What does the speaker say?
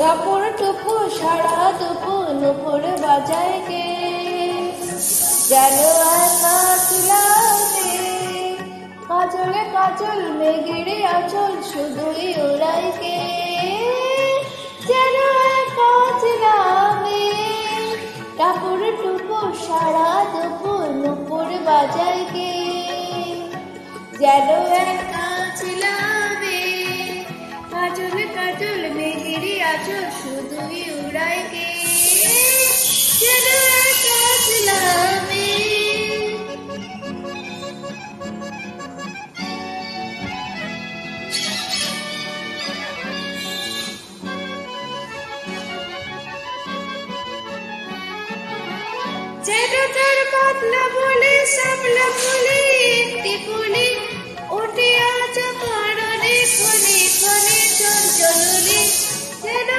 টাপুর টুপু সারা দুপুর নুপুর বাজায় কে, যেন একা ছিলাম কাজলে কাজল মেঘেরে আচল শুধুই ওরাই কে, যেন একা ছিলাম টাপুর টুপু সারা দুপুর নুপুর বাজায় কে, যেন একা ছিলাম কাজল কাজল মেঘেরে আচল শুধুই উড়ায় কে, যেন একা ছিলাম যেন তার পাতলা বলে সামলা বলে একটি বলে